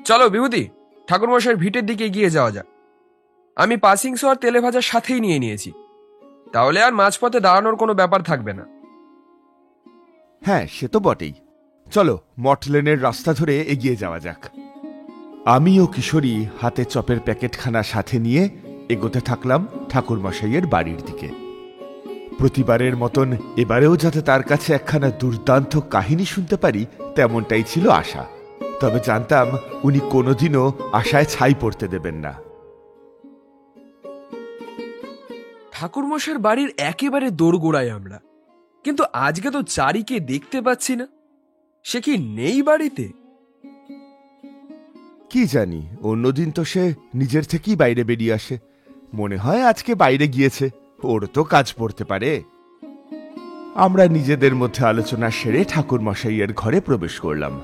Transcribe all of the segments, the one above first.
চলো বিভূতি, ঠাকুরমশাইয়ের ভিটের দিকে এগিয়ে যাওয়া যাক। আমি পাসিং শো আর তেলে ভাজার সাথেই নিয়ে নিয়েছি, তাহলে আর মাঝপথে দাঁড়ানোর কোনো ব্যাপার থাকবে না। হ্যাঁ, সে তো বটেই। চলো মঠ লেনের রাস্তা ধরে এগিয়ে যাওয়া যাক। আমি ও কিশোরী হাতে চপের প্যাকেটখানা সাথে নিয়ে এগোতে থাকলাম ঠাকুরমশাইয়ের বাড়ির দিকে। প্রতিবারের মতন এবারেও যাতে তার কাছে একখানা দুর্দান্ত কাহিনী শুনতে পারি তেমনটাই ছিল আশা। তবে জানতাম উনি কোনোদিনও আশায় ছাই পড়তে দেবেন না। ঠাকুরমশাইয়ের বাড়ির একেবারে দোরগোড়ায় আমরা, কিন্তু আজকে তো চারিকে দেখতে পাচ্ছি না। সে কি নেই বাড়িতে? কি জানি, অন্যদিন তো সে নিজের থেকেই বাইরে বেরিয়ে আসে। মনে হয় আজকে বাইরে গিয়েছে, ওর তো কাজ পড়তে পারে। আমরা নিজেদের মধ্যে আলোচনা সেরে ঠাকুরমশাইয়ের ঘরে প্রবেশ করলাম।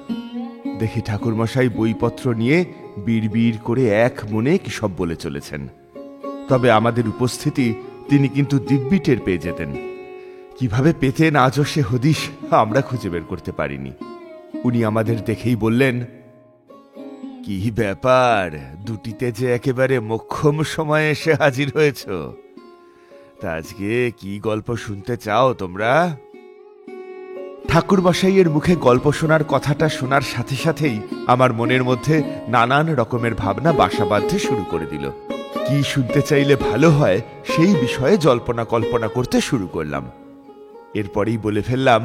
দেখি ঠাকুরমশাই বইপত্র নিয়ে বিড়বিড় করে এক মনে কি সব বলে চলেছেন। তবে আমাদের উপস্থিতি তিনি কিন্তু দিব্যি টের পেয়ে যেতেন। কিভাবে পেতেন আজও সে হদিশ আমরা খুঁজে বের করতে পারিনি। উনি আমাদের দেখেই বললেন, কি ব্যাপার, দুটিতে যে একেবারে মোক্ষম সময়ে এসে হাজির হয়েছ। তা আজকে কি গল্প শুনতে চাও তোমরা? ঠাকুরমশাইয়ের মুখে গল্প শোনার কথাটা শোনার সাথে সাথেই আমার মনের মধ্যে নানান রকমের ভাবনা বাসা বাঁধতে শুরু করে দিল। কি শুনতে চাইলে ভালো হয় সেই বিষয়ে জল্পনা কল্পনা করতে শুরু করলাম। এরপরেই বলে ফেললাম,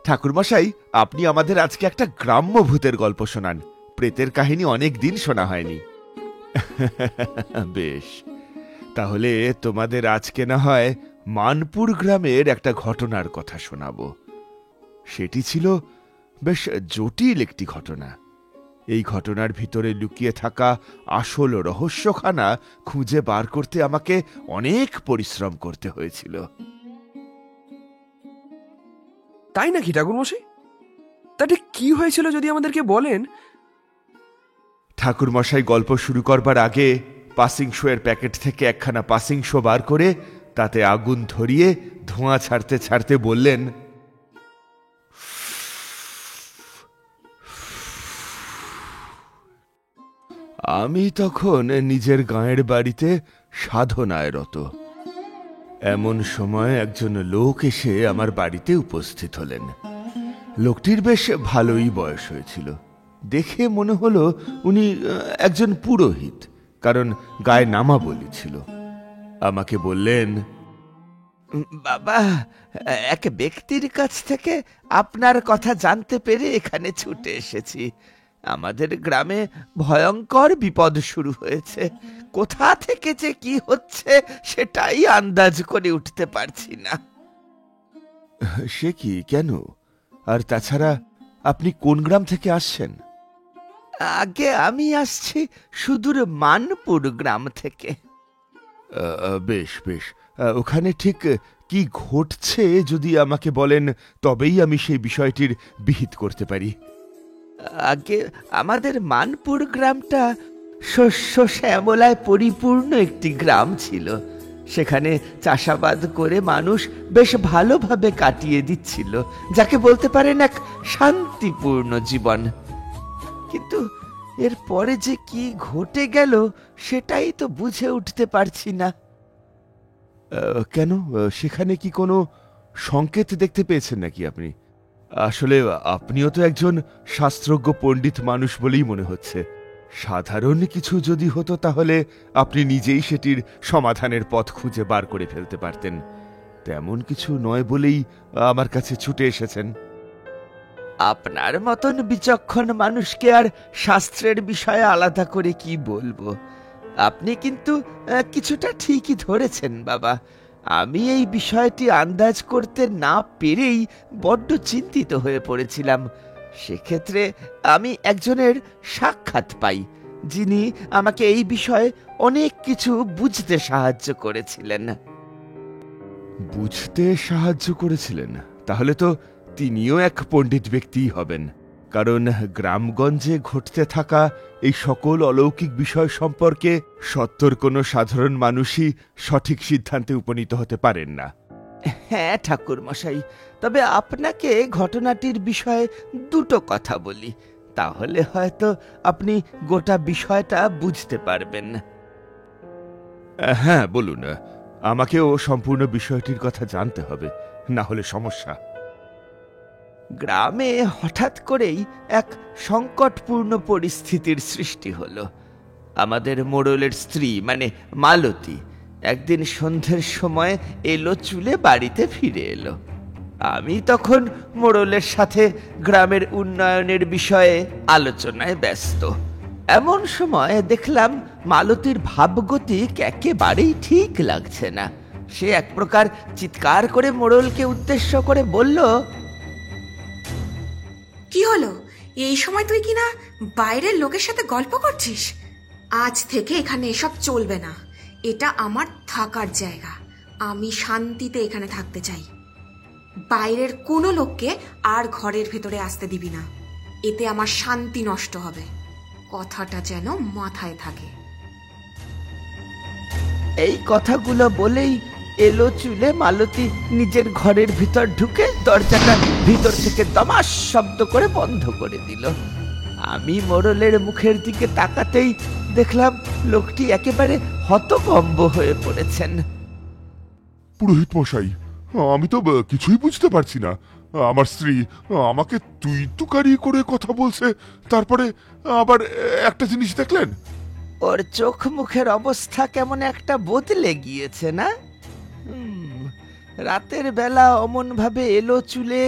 ঠাকুরমশাই, আপনি আমাদের আজকে একটা গ্রাম্য ভূতের গল্প শোনান। প্রেতের কাহিনী অনেক দিন শোনা হয়নি। বেশ, তাহলে তোমাদের আজকে না হয় মানপুর গ্রামের একটা ঘটনার কথা শোনাবো। সেটি ছিল বেশ জটিল একটি ঘটনা। এই ঘটনার ভিতরে লুকিয়ে থাকা আসল রহস্যখানা খুঁজে বার করতে আমাকে অনেক পরিশ্রম করতে হয়েছিল। তাই নাকি ঠাকুরমশাই? তা ঠিক কি হয়েছিল যদি আমাদেরকে বলেন? ঠাকুরমশাই গল্প শুরু করবার আগে পাসিং শো এর প্যাকেট থেকে একখানা পাসিং শো বার করে তাতে আগুন ধরিয়ে ধোঁয়া ছাড়তে ছাড়তে বললেন, আমি তখন নিজের গাঁয়ের বাড়িতে সাধনায় রত। এমন সময় একজন লোক এসে আমার বাড়িতে উপস্থিত হলেন। লোকটির বেশ ভালোই বয়স হয়েছিল। দেখে মনে হলো উনি একজন পুরোহিত, কারণ গায়ে নামাবলী ছিল। আমাকে বললেন, বাবা, এক ব্যক্তির কাছ থেকে আপনার কথা জানতে পেরে এখানে ছুটে এসেছি। আমাদের গ্রামে ভয়ঙ্কর বিপদ শুরু হয়েছে। কোথা থেকে যে কি হচ্ছে সেটাই আন্দাজ করে উঠতে পারছি না। সে কি, কেন? আর তাছাড়া আপনি কোন গ্রাম থেকে আসছেন? আগে আমি আসছি সুদূর মানপুর গ্রাম থেকে। বেশ বেশ, ওখানে ঠিক কি ঘটছে যদি আমাকে বলেন, তবেই আমি সেই বিষয়টির বিহিত করতে পারি। আগে আমাদের মানপুর গ্রামটা শস্য শ্যামলায় পরিপূর্ণ একটি গ্রাম ছিল। সেখানে চাষাবাদ করে মানুষ বেশ ভালোভাবে কাটিয়ে দিচ্ছিল, যাকে বলতে পারেন এক শান্তিপূর্ণ জীবন। কিন্তু এর পরে যে কি ঘটে গেল সেটাই তো বুঝে উঠতে পারছি না। কেন, সেখানে কি কোনো সংকেত দেখতে পেয়েছেন নাকি আপনি? আসলে আপনিও তো একজন শাস্ত্রজ্ঞ পণ্ডিত মানুষ বলেই মনে হচ্ছে। সাধারণ কিছু যদি হতো তাহলে আপনি নিজেই সেটির সমাধানের পথ খুঁজে বার করে ফেলতে পারতেন। তেমন কিছু নয় বলেই আমার কাছে ছুটে এসেছেন। আপনার মতন বিচক্ষণ মানুষকে আর শাস্ত্রের বিষয়ে আলাদা করে কি বলবো। আপনি কিন্তু কিছুটা ঠিকই ধরেছেন বাবা। আমি এই বিষয়টি আন্দাজ করতে না পেরেই বড্ড চিন্তিত হয়ে পড়েছিলাম। সেক্ষেত্রে আমি একজনের সাক্ষাৎ পাই, যিনি আমাকে এই বিষয়ে অনেক কিছু বুঝতে সাহায্য করেছিলেন। বুঝতে সাহায্য করেছিলেন? তাহলে তো তিনিও এক পণ্ডিত ব্যক্তিই হবেন, কারণ গ্রামগঞ্জে ঘটতে থাকা এই সকল অলৌকিক বিষয় সম্পর্কে সত্তর কোনো সাধারণ মানুষই সঠিক সিদ্ধান্তে উপনীত হতে পারেন না। হ্যাঁ ঠাকুর মশাই, তবে আপনাকে ঘটনাটির বিষয়ে দুটো কথা বলি, তাহলে হয়তো আপনি গোটা বিষয়টা বুঝতে পারবেন। হ্যাঁ বলুন, আমাকেও সম্পূর্ণ বিষয়টির কথা জানতে হবে, না হলে সমস্যা। গ্রামে হঠাৎ করেই এক সংকটপূর্ণ পরিস্থিতির সৃষ্টি হলো। আমাদের মোড়লের স্ত্রী মানে মালতী একদিন সন্ধ্যের সময় এলো চুলে বাড়িতে ফিরে এলো। আমি তখন মোড়লের সাথে গ্রামের উন্নয়নের বিষয়ে আলোচনায় ব্যস্ত। এমন সময় দেখলাম মালতীর ভাবগতিক একেবারেই ঠিক লাগছে না। সে এক প্রকার চিৎকার করে মোড়লকে উদ্দেশ্য করে বলল, কি হলো? এই সময় তুই কিনা বাইরের লোকের সাথে গল্প করছিস? আজ থেকে এখানে এসব চলবে না। এটা আমার থাকার জায়গা, আমি শান্তিতে এখানে থাকতে চাই। বাইরের কোনো লোককে আর ঘরের ভেতরে আসতে দিবি না, এতে আমার শান্তি নষ্ট হবে। কথাটা যেন মাথায় থাকে। এই কথাগুলো বলেই এলো চুলে মালতী নিজের ঘরের ভিতর ঢুকে দরজাটা ভিতর থেকে দমাস শব্দ করে বন্ধ করে দিল। আমি মোড়লের মুখের দিকে তাকাতেই দেখলাম লোকটি একেবারে হতভম্ব হয়ে পড়েছেন। পুরোহিত মশাই, আমি তো কিছুই বুঝতে পারছি না। আমার স্ত্রী আমাকে তুই তুকারি করে কথা বলছে, তারপরে আবার একটা জিনিস দেখলেন। ওর চোখ মুখের অবস্থা কেমন একটা বদলে গিয়েছে না? রাতের বেলা অমন ভাবে এলো চুলে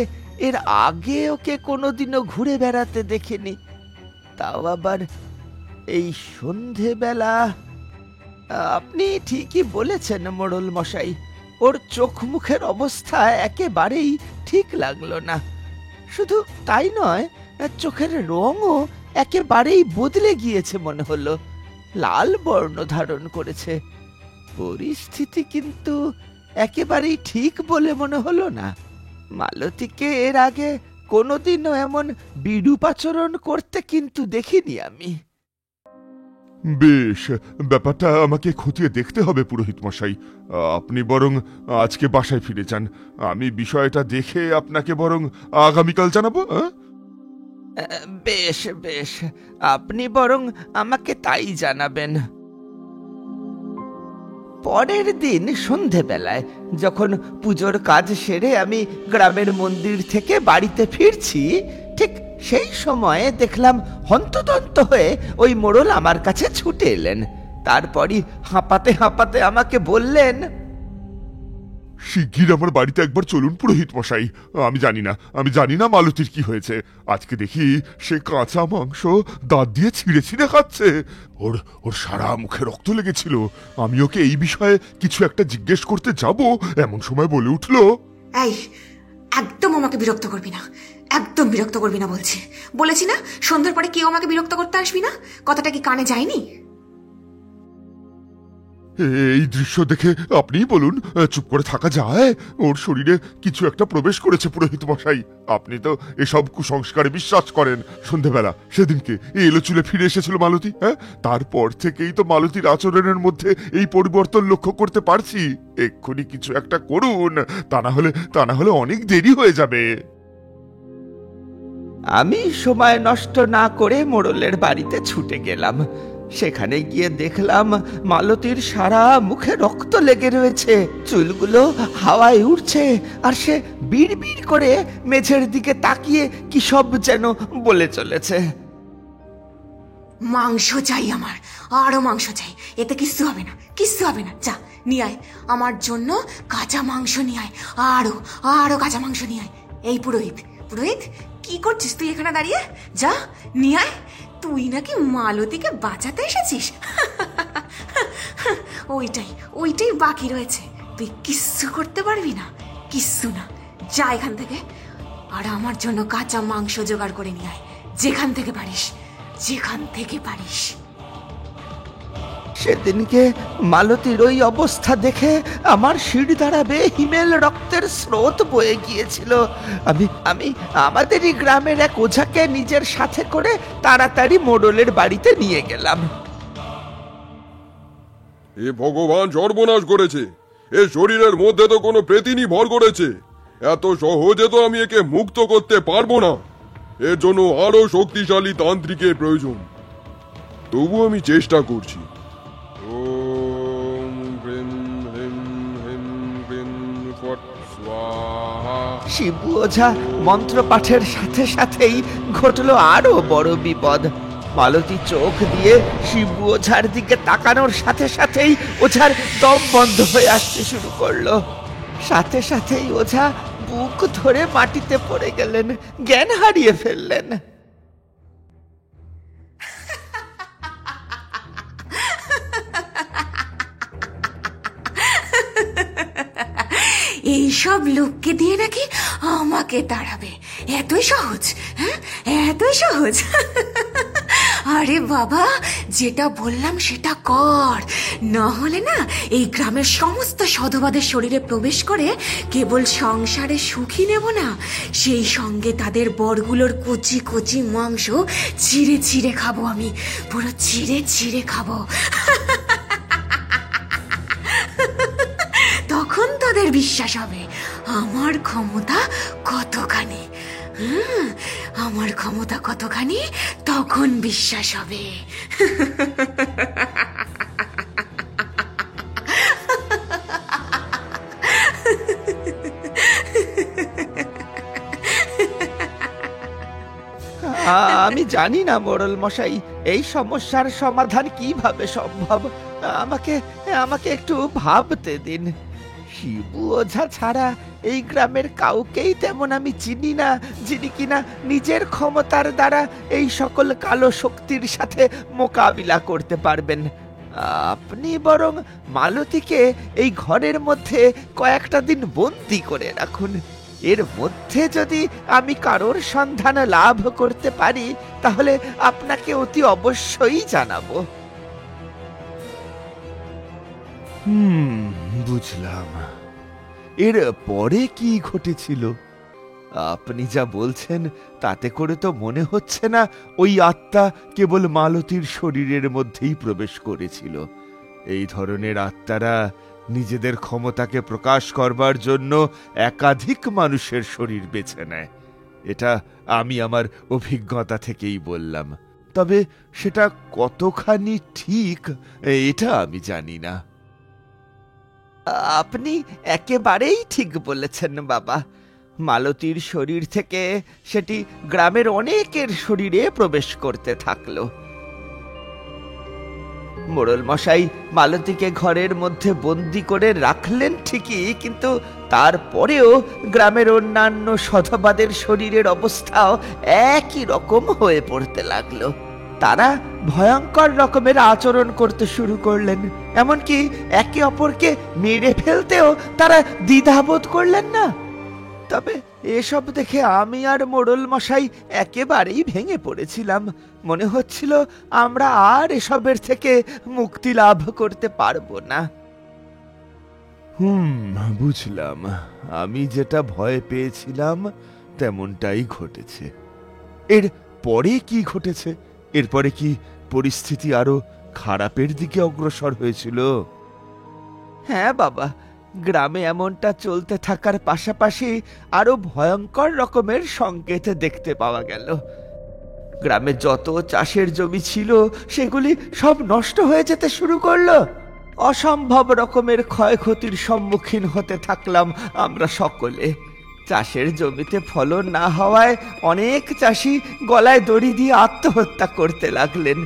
এর আগে ওকে কোনোদিনও ঘুরে বেড়াতে দেখিনি, তাও আবার এই সন্ধেবেলা। আপনি ঠিকই বলেছেন মোড়ল মশাই, ওর চোখ মুখের অবস্থা একেবারেই ঠিক লাগলো না। শুধু তাই নয়, চোখের রঙও একেবারেই বদলে গিয়েছে মনে হলো, লাল বর্ণ ধারণ করেছে। পরিস্থিতি কিন্তু একেবারেই ঠিক বলে মনে হলো না। মালতীকে এর আগে কোনোদিনও এমন বিরূপ আচরণ করতে কিন্তু দেখিনি আমি। বেশ, ব্যাপারটা আমাকে খতিয়ে দেখতে হবে পুরোহিত মশাই। আপনি বরং আজকে বাসায় ফিরে যান, আমি বিষয়টা দেখে আপনাকে বরং আগামীকাল জানাবো। বেশ বেশ, আপনি বরং আমাকে তাই জানাবেন। পরের দিন সন্ধেবেলায় যখন পুজোর কাজ সেরে আমি গ্রামের মন্দির থেকে বাড়িতে ফিরছি, ঠিক সেই সময়ে দেখলাম হন্তদন্ত হয়ে ওই মোড়ল আমার কাছে ছুটে এলেন। তারপরই হাঁপাতে হাঁপাতে আমাকে বললেন, শিগগির আমার বাড়িতে একবার চলুন পুরোহিত মশাই। আমি জানি না মালতীর কি হয়েছে। আজকে দেখি সে কাঁচা মাংস দাঁত দিয়ে ছিঁড়ে ছিঁড়ে খাচ্ছে। ওর সারা মুখে রক্ত লেগেছিল। আমি ওকে এই বিষয়ে কিছু একটা জিজ্ঞেস করতে যাব, এমন সময় বলে উঠলো, এই, একদম আমাকে বিরক্ত করবি না, একদম বিরক্ত করবি না বলছি। বলেছি না সন্ধ্যার পরে কেউ আমাকে বিরক্ত করতে আসবি না। কথাটা কি কানে যায়নি? এই দৃশ্য দেখে আপনিই বলুন, চুপ করে থাকা যায়? ওর শরীরে কিছু একটা প্রবেশ করেছে পুরোহিত মশাই। আপনি তো এসব কুসংস্কারে বিশ্বাস করেন। সন্ধেবেলা সেদিনকে এলো চুলে ফিরে এসেছিল মালতী, হ্যাঁ, তারপর থেকেই তো মালতীর আচরণের মধ্যে এই পরিবর্তন লক্ষ্য করতে পারছি। এক্ষুনি কিছু একটা করুন, তা না হলে অনেক দেরি হয়ে যাবে। আমি সময় নষ্ট না করে মোড়লের বাড়িতে ছুটে গেলাম। সেখানে গিয়ে দেখলাম মালতীর সারা মুখে রক্ত লেগে রয়েছে, চুলগুলো হাওয়ায় উড়ছে, আর সে বিড়বিড় করে মেঝের দিকে তাকিয়ে কি সব যেন বলে চলেছে। মাংস চাই আমার, আরো মাংস চাই। এতে কিচ্ছু হবে না, কিচ্ছু হবে না। যা নিয়ে আয়, আমার জন্য কাঁচা মাংস নিয়ে আয়, আরো আরো কাঁচা মাংস নিয়ে আয়। এই পুরোহিত, পুরোহিত কি করছিস তুই এখানে দাঁড়িয়ে? যা নিয়ে আয়। তুই নাকি মালতীকে বাঁচাতে এসেছিস? ওইটাই বাকি রয়েছে। তুই কিচ্ছু করতে পারবি না, কিচ্ছু না। যা এখান থেকে, আর আমার জন্য কাঁচা মাংস জোগাড় করে নিয়ে আয়, যেখান থেকে পারিস, যেখান থেকে পারিস। সেদিনকে মালতীর ওই অবস্থা দেখে আমার শির দাঁড়াবে হিমেল রক্তের স্রোত বয়ে গিয়েছিল। আমি আমাদেরই গ্রামের এক ওঝাকে নিজের সাথে করে তাড়াতাড়ি মোড়লের বাড়িতে নিয়ে গেলাম। এ ভগবান সর্বনাশ করেছে। এ শরীরের মধ্যে তো কোনো প্রেতিনি ভর করেছে। এত সহজে তো আমি একে মুক্ত করতে পারবো না। এর জন্য আরো শক্তিশালী তান্ত্রিকের প্রয়োজন। তবু আমি চেষ্টা করছি। ওম হ্রিম হ্রিম হ্রিম হ্রিম ফট স্বাহা। শিবু ওঝা মন্ত্র পাঠের সাথে সাথেই ঘটলো আরো বড় বিপদ। মালতী চোখ দিয়ে শিবু ওঝার দিকে তাকানোর সাথে সাথেই ওঝার দম বন্ধ হয়ে আসতে শুরু করলো। সাথে সাথেই ওঝা বুক ধরে মাটিতে পড়ে গেলেন, জ্ঞান হারিয়ে ফেললেন। এইসব লোককে দিয়ে নাকি আমাকে তাড়াবে? এতই সহজ? হ্যাঁ, এতই সহজ? আরে বাবা, যেটা বললাম সেটা কর, না হলে না এই গ্রামের সমস্ত সধবাদের শরীরে প্রবেশ করে কেবল সংসারে সুখী নেব না, সেই সঙ্গে তাদের বরগুলোর কচি কচি মাংস চিড়ে চিড়ে খাবো। আমি পুরো চিড়ে চিড়ে খাবো। তখন তোদের বিশ্বাস হবে আমার ক্ষমতা কতখানি। আমার ক্ষমতা কতখানি, তখন বিশ্বাস হবে। আমি জানি না মোড়ল মশাই, এই সমস্যার সমাধান কিভাবে সম্ভব। আমাকে আমাকে একটু ভাবতে দিন। শিবু ওঝা ছাড়া এই গ্রামের কাউকেই তেমন আমি চিনি না, যিনি কিনা নিজের ক্ষমতার দ্বারা এই সকল কালো শক্তির সাথে মোকাবিলা করতে পারবেন। আপনি বরং মালতীকে এই ঘরের মধ্যে কয়েকটা দিন বন্দি করে রাখুন। এর মধ্যে যদি আমি কারোর সন্ধান লাভ করতে পারি, তাহলে আপনাকে অতি অবশ্যই জানাবো। বুঝলাম। এর পরে কি ঘটেছিল? আপনি যা বলছেন তাতে করে তো মনে হচ্ছে না ওই আত্মা কেবল মালতীর শরীরের মধ্যেই প্রবেশ করেছিল। এই ধরনের আত্মারা নিজেদের ক্ষমতাকে প্রকাশ করবার জন্য একাধিক মানুষের শরীর বেছে নেয়। এটা আমি আমার অভিজ্ঞতা থেকেই বললাম। তবে সেটা কতখানি ঠিক এটা আমি জানি না। আপনি একেবারেই ঠিক বলেছেন বাবা। মালতীর শরীর থেকে সেটি গ্রামের অনেকের শরীরে প্রবেশ করতে থাকলো। মোড়ল মশাই মালতীকে ঘরের মধ্যে বন্দি করে রাখলেন ঠিকই, কিন্তু তারপরেও গ্রামের অন্যান্য সধবাদের শরীরের অবস্থাও একই রকম হয়ে পড়তে লাগলো। তারা ভয়ঙ্কর রকমের আচরণ করতে শুরু করলেন, এমনকি একে অপরকে মেরে ফেলতেও তারা দ্বিধাবোধ করলেন না। তবে এসব দেখে আমি আর মোড়ল মশাই একেবারেই ভেঙে পড়েছিলাম। মনে হচ্ছিল আমরা আর এসবের থেকে মুক্তি লাভ করতে পারবো না। বুঝলাম। আমি যেটা ভয় পেয়েছিলাম তেমনটাই ঘটেছে। এর পরে কি ঘটেছে? এরপরে কি পরিস্থিতি আরো খারাপের দিকে অগ্রসর হয়েছিল? হ্যাঁ বাবা, গ্রামে এমনটা চলতে থাকার পাশাপাশি আরো ভয়ঙ্কর রকমের সংকেত দেখতে পাওয়া গেল। গ্রামে যত চাষের জমি ছিল সেগুলি সব নষ্ট হয়ে যেতে শুরু করলো। অসম্ভব রকমের ক্ষয়ক্ষতির সম্মুখীন হতে থাকলাম আমরা সকলে। চাষের জমিতে ফলন না হওয়ায় অনেক চাষি গলায় দড়ি দিয়ে আত্মহত্যা করতে লাগলেন।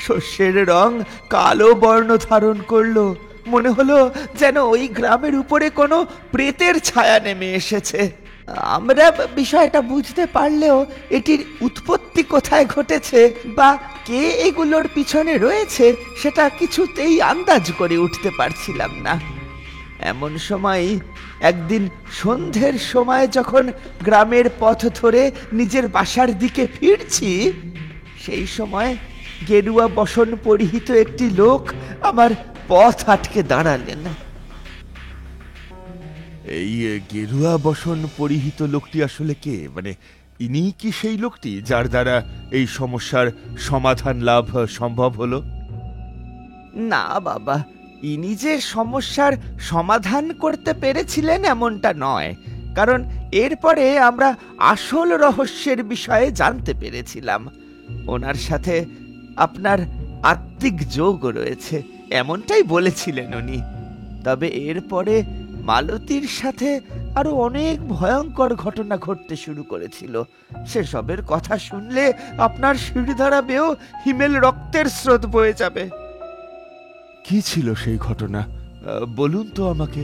শস্যের রং কালো বর্ণ ধারণ করলো। মনে হলো যেন ওই গ্রামের উপরে কোনো প্রেতের ছায়া নেমে এসেছে। আমরা বিষয়টা বুঝতে পারলেও এটির উৎপত্তি কোথায় ঘটেছে বা কে এগুলোর পিছনে রয়েছে সেটা কিছুতেই আন্দাজ করে উঠতে পারছিলাম না। এমন সময় একদিন সন্ধ্যের সময় যখন গ্রামের পথ ধরে নিজের বাসার দিকে ফিরছি, সেই সময় গেরুয়া বসন পরিহিত একটি লোক আমার পথ আটকে দাঁড়ালেন। এই গেরুয়া বসন পরিহিত লোকটি আসলে কে? মানে ইনি কি সেই লোকটি যার দ্বারা এই সমস্যার সমাধান লাভ সম্ভব হলো? না বাবা, ইনি যে সমস্যার সমাধান করতে পেরেছিলেন এমনটা নয়। কারণ এরপরে আমরা আসল রহস্যের বিষয়ে জানতে পেরেছিলাম। ওনার সাথে আপনার আত্মিক যোগও রয়েছে, এমনটাই বলেছিলেন উনি। তবে এরপরে মালতীর সাথে আরো অনেক ভয়ঙ্কর ঘটনা ঘটতে শুরু করেছিল। সেসবের কথা শুনলে আপনার শিরদাঁড়া বেয়েও হিমেল রক্তের স্রোত বয়ে যাবে। কি ছিল সেই ঘটনা? বলুন তো আমাকে।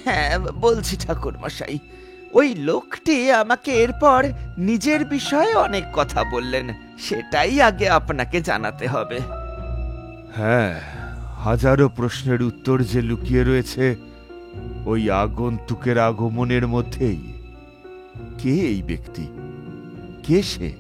হ্যাঁ, বলছি ঠাকুর মশাই। ওই লোকটি আমাকে এরপর নিজের বিষয়ে অনেক কথা বললেন, সেটাই আগে আপনাকে জানাতে হবে। হ্যাঁ, হাজারো প্রশ্নের উত্তর যে লুকিয়ে রয়েছে ওই আগন্তুকের আগমনের মধ্যেই। কে এই ব্যক্তি? কে সে?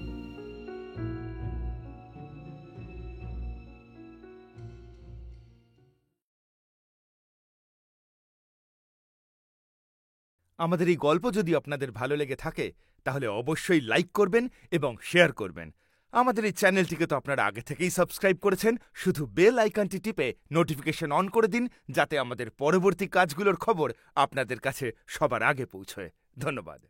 আমাদের এই গল্প যদি আপনাদের ভালো লেগে থাকে তাহলে অবশ্যই লাইক করবেন এবং শেয়ার করবেন। আমাদের এই চ্যানেলটিকে তো আপনারা আগে থেকেই সাবস্ক্রাইব করেছেন, শুধু বেল আইকনটি টিপে নোটিফিকেশন অন করে দিন, যাতে আমাদের পরবর্তী কাজগুলোর খবর আপনাদের কাছে সবার আগে পৌঁছয়। ধন্যবাদ।